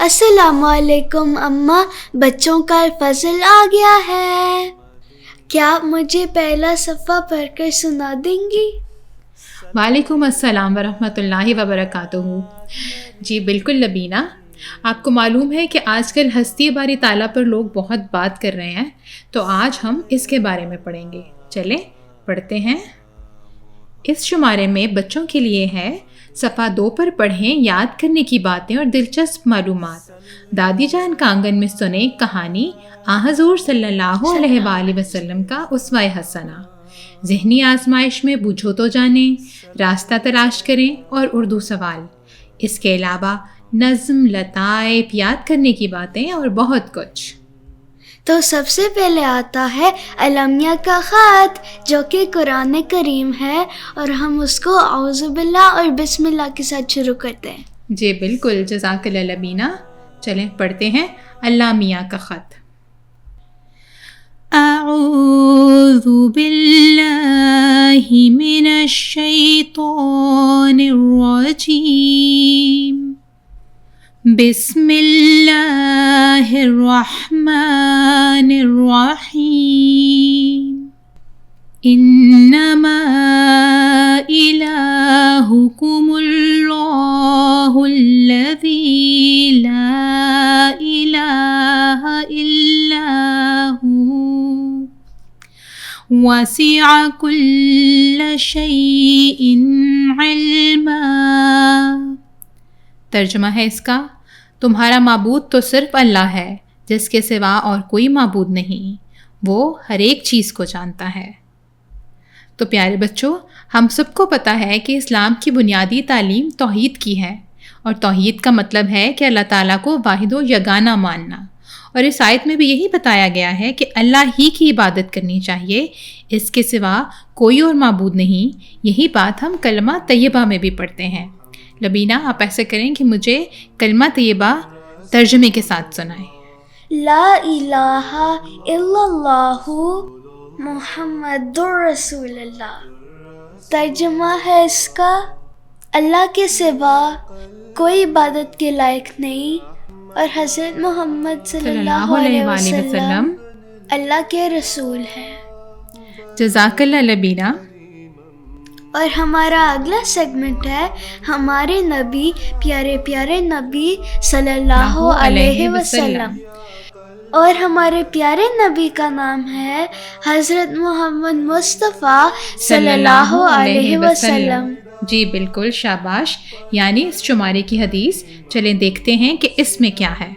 السلام علیکم اماں، بچوں کا فصل آ گیا ہے، کیا آپ مجھے پہلا صفحہ پڑھ کر سنا دیں گی؟ وعلیکم السلام ورحمۃ اللہ وبرکاتہ۔ جی بالکل لبینہ، آپ کو معلوم ہے کہ آج کل ہستی باری تعالیٰ پر لوگ بہت بات کر رہے ہیں، تو آج ہم اس کے بارے میں پڑھیں گے۔ چلیں پڑھتے ہیں۔ اس شمارے میں بچوں کے لیے ہے صفحہ 2 پر پڑھیں یاد کرنے کی باتیں اور دلچسپ معلومات۔ دادی جان کا آنگن میں سنیں کہانی حضور صلی اللہ علیہ وآلہ وسلم کا اسوہ حسنہ۔ ذہنی آزمائش میں بوجھو تو جانیں، راستہ تلاش کریں اور اردو سوال۔ اس کے علاوہ نظم، لطائف، یاد کرنے کی باتیں اور بہت کچھ۔ تو سب سے پہلے آتا ہے المیہ کا خط، جو کہ قرآن کریم ہے، اور ہم اس کو اعوذ باللہ اور بسم اللہ کے ساتھ شروع کرتے ہیں۔ جی بالکل، جزاک اللہ لبینہ۔ چلیں پڑھتے ہیں المیہ کا خط۔ اعوذ باللہ من الشیطان الرجیم، بسم اللہ الرحمن الرحیم، انما الہکم اللہ الذی لا الہ الا هو وسع کل شیء علما۔ ترجمہ ہے اس کا، تمہارا معبود تو صرف اللہ ہے، جس کے سوا اور کوئی معبود نہیں، وہ ہر ایک چیز کو جانتا ہے۔ تو پیارے بچوں، ہم سب کو پتہ ہے کہ اسلام کی بنیادی تعلیم توحید کی ہے، اور توحید کا مطلب ہے کہ اللہ تعالیٰ کو واحد و یگانہ ماننا، اور اس آیت میں بھی یہی بتایا گیا ہے کہ اللہ ہی کی عبادت کرنی چاہیے، اس کے سوا کوئی اور معبود نہیں۔ یہی بات ہم کلمہ طیبہ میں بھی پڑھتے ہیں۔ لبینہ، آپ ایسے کریں کہ مجھے کلمہ طیبہ ترجمے کے ساتھ سنائیں۔ لا الہ الا اللہ محمد رسول اللہ۔ ترجمہ ہے اس کا، اللہ کے سوا کوئی عبادت کے لائق نہیں، اور حضرت محمد صلی اللہ علیہ وسلم اللہ کے رسول ہیں۔ جزاک اللہ لبینہ۔ اور ہمارا اگلا سیگمنٹ ہے ہمارے نبی، پیارے پیارے نبی صلی اللہ علیہ وسلم، اور ہمارے پیارے نبی کا نام ہے حضرت محمد مصطفیٰ صلی اللہ علیہ وسلم۔ جی بالکل، شاباش، یعنی اس شمارے کی حدیث۔ چلیں دیکھتے ہیں کہ اس میں کیا ہے۔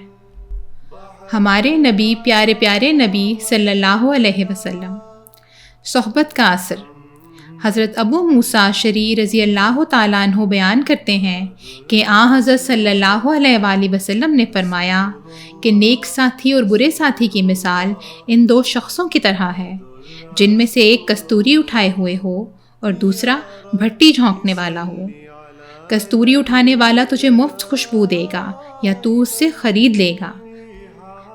ہمارے نبی، پیارے پیارے نبی صلی اللہ علیہ وسلم۔ صحبت کا اثر۔ حضرت ابو موسیٰ اشعری رضی اللہ تعالیٰ عنہ بیان کرتے ہیں کہ حضرت صلی اللہ علیہ وآلہ وسلم نے فرمایا کہ نیک ساتھی اور برے ساتھی کی مثال ان 2 شخصوں کی طرح ہے، جن میں سے ایک کستوری اٹھائے ہوئے ہو اور دوسرا بھٹی جھونکنے والا ہو۔ کستوری اٹھانے والا تجھے مفت خوشبو دے گا یا تو اس سے خرید لے گا،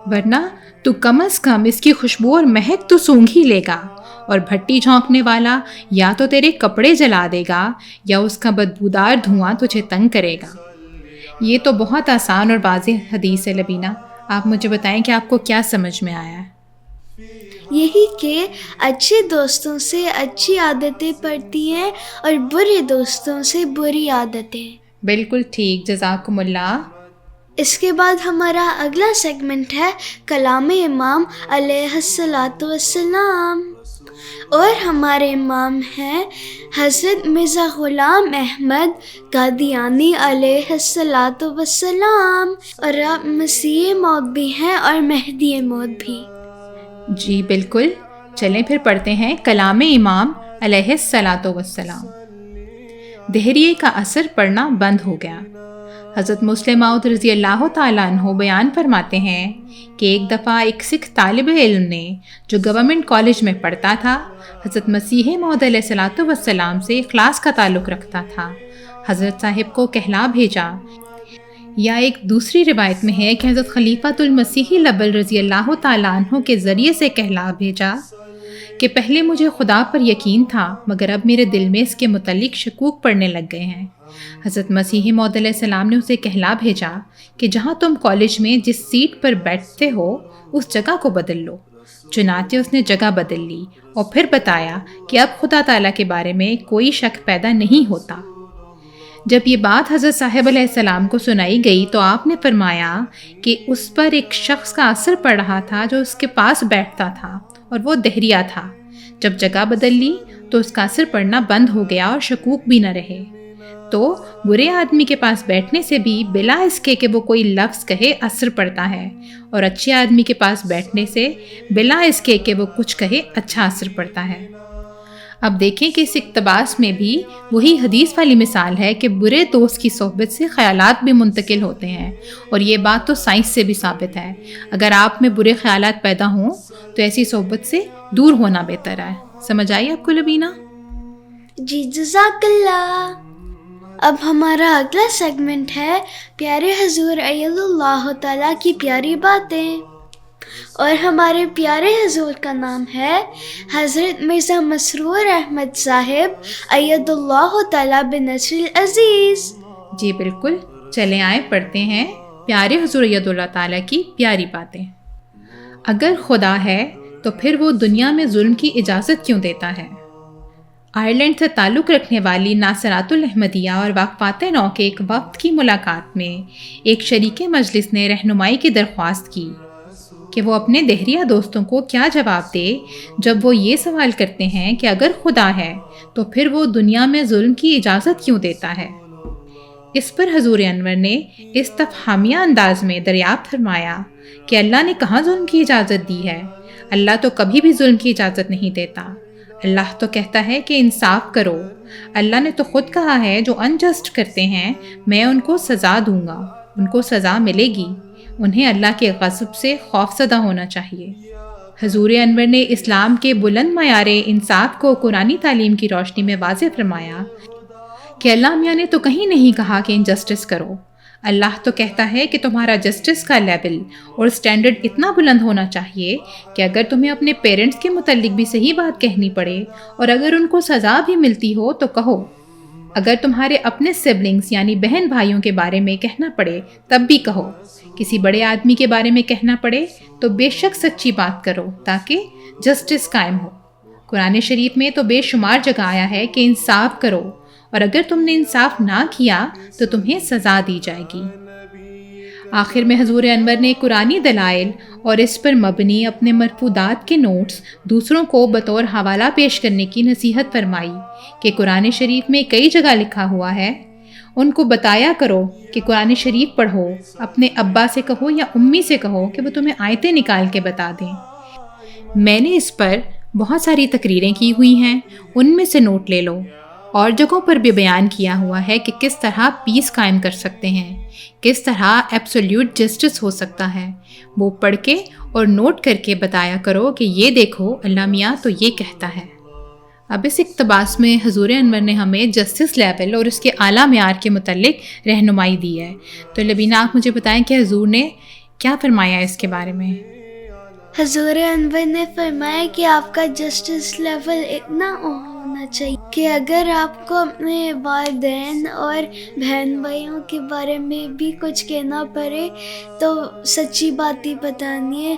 ورنہ تو کم از کم اس کی خوشبو اور مہک تو سونگھ ہی لے گا، اور بھٹی جھونکنے والا یا تو تیرے کپڑے جلا دے گا یا اس کا بدبودار دھواں تجھے تنگ کرے گا۔ یہ تو بہت آسان اور واضح حدیث ہے لبینہ، آپ مجھے بتائیں کہ آپ کو کیا سمجھ میں آیا ہے؟ یہی کہ اچھے دوستوں سے اچھی عادتیں پڑتی ہیں اور برے دوستوں سے بری عادتیں۔ بالکل ٹھیک، جزاکم اللہ۔ اس کے بعد ہمارا اگلا سیگمنٹ ہے کلام امام علیہ الصلاۃ والسلام، اور ہمارے امام ہیں حضرت مرزا غلام احمد قادیانی علیہ الصلاۃ والسلام، اور آپ مسیح موعود بھی ہیں اور مہدی موعود بھی۔ جی بالکل، چلیں پھر پڑھتے ہیں کلام امام علیہ الصلاۃ والسلام۔ دہریے کا اثر پڑنا بند ہو گیا۔ حضرت مسلم موعود رضی اللہ تعالیٰ عنہ بیان فرماتے ہیں کہ ایک دفعہ ایک سکھ طالب علم نے، جو گورنمنٹ کالج میں پڑھتا تھا، حضرت مسیح موعود علیہ الصلاۃ والسلام سے اخلاص کا تعلق رکھتا تھا، حضرت صاحب کو کہلا بھیجا، یا ایک دوسری روایت میں ہے کہ حضرت خلیفۃ المسیح الابل رضی اللہ تعالیٰ عنہ کے ذریعے سے کہلا بھیجا کہ پہلے مجھے خدا پر یقین تھا، مگر اب میرے دل میں اس کے متعلق شکوک پڑنے لگ گئے ہیں۔ حضرت مسیح موعود علیہ السلام نے اسے کہلا بھیجا کہ جہاں تم کالج میں جس سیٹ پر بیٹھتے ہو اس جگہ کو بدل لو۔ چنانچہ اس نے جگہ بدل لی اور پھر بتایا کہ اب خدا تعالیٰ کے بارے میں کوئی شک پیدا نہیں ہوتا۔ جب یہ بات حضرت صاحب علیہ السلام کو سنائی گئی تو آپ نے فرمایا کہ اس پر ایک شخص کا اثر پڑ رہا تھا جو اس کے پاس بیٹھتا تھا اور وہ دہریہ تھا۔ جب جگہ بدل لی تو اس کا اثر پڑنا بند ہو گیا اور شکوک بھی نہ رہے۔ تو برے آدمی کے پاس بیٹھنے سے بھی بلا اس کے کہ وہ کوئی لفظ کہے اثر پڑتا ہے، اور اچھے آدمی کے پاس بیٹھنے سے بلا اس کے کہ وہ کچھ کہے اچھا اثر پڑتا ہے۔ اب دیکھیں کہ اس اقتباس میں بھی وہی حدیث والی مثال ہے کہ برے دوست کی صحبت سے خیالات بھی منتقل ہوتے ہیں، اور یہ بات تو سائنس سے بھی ثابت ہے۔ اگر آپ میں برے خیالات پیدا ہوں تو ایسی صحبت سے دور ہونا بہتر ہے۔ سمجھ آئی آپ کو لبینہ؟ جی جزاک اللہ۔ اب ہمارا اگلا سیگمنٹ ہے پیارے حضور اید اللہ تعالیٰ کی پیاری باتیں، اور ہمارے پیارے حضور کا نام ہے حضرت مرزا مسرور احمد صاحب اید اللہ تعالیٰ بنصر العزیز۔ جی بالکل، چلیں آئے پڑھتے ہیں پیارے حضور اید اللہ تعالیٰ کی پیاری باتیں۔ اگر خدا ہے تو پھر وہ دنیا میں ظلم کی اجازت کیوں دیتا ہے؟ آئرلینڈ سے تعلق رکھنے والی ناصرات الاحمدیہ اور واقفات نو کے ایک وقت کی ملاقات میں ایک شریک مجلس نے رہنمائی کی درخواست کی کہ وہ اپنے دہریہ دوستوں کو کیا جواب دے جب وہ یہ سوال کرتے ہیں کہ اگر خدا ہے تو پھر وہ دنیا میں ظلم کی اجازت کیوں دیتا ہے۔ اس پر حضور انور نے استفہامیہ انداز میں دریافت فرمایا کہ اللہ نے کہاں ظلم کی اجازت دی ہے؟ اللہ تو کبھی بھی ظلم کی اجازت نہیں دیتا۔ اللہ تو کہتا ہے کہ انصاف کرو۔ اللہ نے تو خود کہا ہے جو انجسٹ کرتے ہیں میں ان کو سزا دوں گا، ان کو سزا ملے گی۔ انہیں اللہ کے غضب سے خوف زدہ ہونا چاہیے۔ حضور انور نے اسلام کے بلند معیار انصاف کو قرآنی تعلیم کی روشنی میں واضح فرمایا کہ اللہ میاں نے تو کہیں نہیں کہا کہ انجسٹس کرو۔ اللہ تو کہتا ہے کہ تمہارا جسٹس کا لیول اور سٹینڈرڈ اتنا بلند ہونا چاہیے کہ اگر تمہیں اپنے پیرنٹس کے متعلق بھی صحیح بات کہنی پڑے اور اگر ان کو سزا بھی ملتی ہو تو کہو۔ اگر تمہارے اپنے سبلنگز یعنی بہن بھائیوں کے بارے میں کہنا پڑے تب بھی کہو۔ کسی بڑے آدمی کے بارے میں کہنا پڑے تو بے شک سچی بات کرو تاکہ جسٹس قائم ہو۔ قرآن شریف میں تو بے شمار جگہ آیا ہے کہ انصاف کرو، اور اگر تم نے انصاف نہ کیا تو تمہیں سزا دی جائے گی۔ آخر میں حضور انور نے قرآنی دلائل اور اس پر مبنی اپنے مرفوعات کے نوٹس دوسروں کو بطور حوالہ پیش کرنے کی نصیحت فرمائی کہ قرآن شریف میں کئی جگہ لکھا ہوا ہے، ان کو بتایا کرو کہ قرآن شریف پڑھو، اپنے ابا سے کہو یا امی سے کہو کہ وہ تمہیں آیتیں نکال کے بتا دیں۔ میں نے اس پر بہت ساری تقریریں کی ہوئی ہیں، ان میں سے نوٹ لے لو۔ اور جگہوں پر بھی بیان کیا ہوا ہے کہ کس طرح پیس قائم کر سکتے ہیں، کس طرح ایبسولیوٹ جسٹس ہو سکتا ہے۔ وہ پڑھ کے اور نوٹ کر کے بتایا کرو کہ یہ دیکھو اللہ میاں تو یہ کہتا ہے۔ اب اس اقتباس میں حضور انور نے ہمیں جسٹس لیول اور اس کے اعلیٰ معیار کے متعلق رہنمائی دی ہے۔ تو لبینہ آپ مجھے بتائیں کہ حضور نے کیا فرمایا اس کے بارے میں؟ حضور انور نے فرمایا کہ آپ کا جسٹس لیول اتنا ہونا چاہیے کہ اگر آپ کو اپنے والدین اور بہن بھائیوں کے بارے میں بھی کچھ کہنا پڑے تو سچی بات ہی بتانی ہے،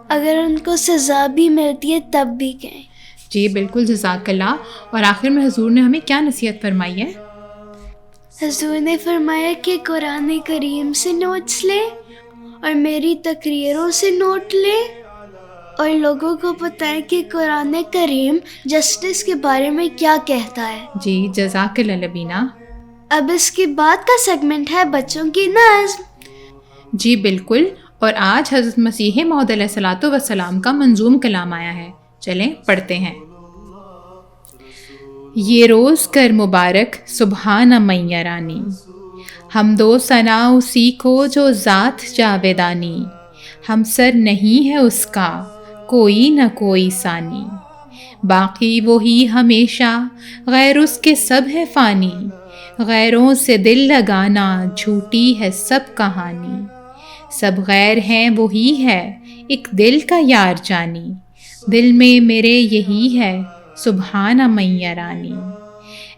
اگر ان کو سزا بھی ملتی ہے تب بھی کہیں۔ جی بالکل، جزاک اللہ۔ اور آخر میں حضور نے ہمیں کیا نصیحت فرمائی ہے؟ حضور نے فرمایا کہ قرآن کریم سے نوٹس لے اور میری تقریروں سے نوٹ لے اور لوگوں کو بتائیں کہ قرآن کریم جسٹس کے بارے میں کیا کہتا ہے۔ جی جزاک اللہ لبینہ۔ اب اس کے بعد کا سیگمنٹ ہے بچوں کی نظم۔ جی بالکل، اور آج حضرت مسیح موعود علیہ الصلوۃ والسلام کا منظوم کلام آیا ہے، چلیں پڑھتے ہیں۔ یہ روز کر مبارک سبحان من یرانی، حمد و ثنا اسی کو جو ذات جاویدانی، ہم سر نہیں ہے اس کا کوئی نہ کوئی ثانی، باقی وہی ہمیشہ غیر اس کے سب ہے فانی، غیروں سے دل لگانا جھوٹی ہے سب کہانی، سب غیر ہیں وہی ہے ایک دل کا یار جانی، دل میں میرے یہی ہے سبحان من یرانی۔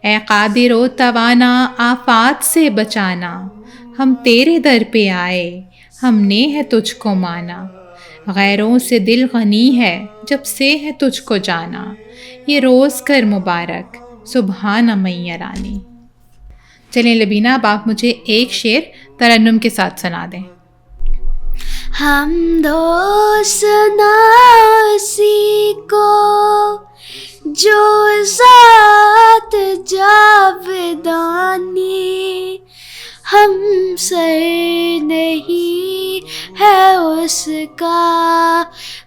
اے قادر و توانا آفات سے بچانا، ہم تیرے در پہ آئے، ہم نے ہے تجھ کو مانا، غیروں سے دل غنی ہے جب سے ہے تجھ کو جانا، یہ روز کر مبارک سبحان من یرانی۔ چلیں لبینہ، اب آپ مجھے ایک شعر ترنم کے ساتھ سنا دیں۔ حمد و ثنا اسی کو جو ذات جاودانی، ہم سر نہیں ہے اس کا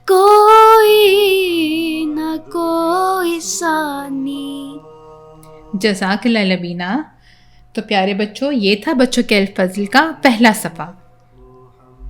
کوئی نہ کوئی ثانی۔ جزاک اللہ لبینہ۔ تو پیارے بچوں، یہ تھا بچوں کے الفضل کا پہلا صفحہ۔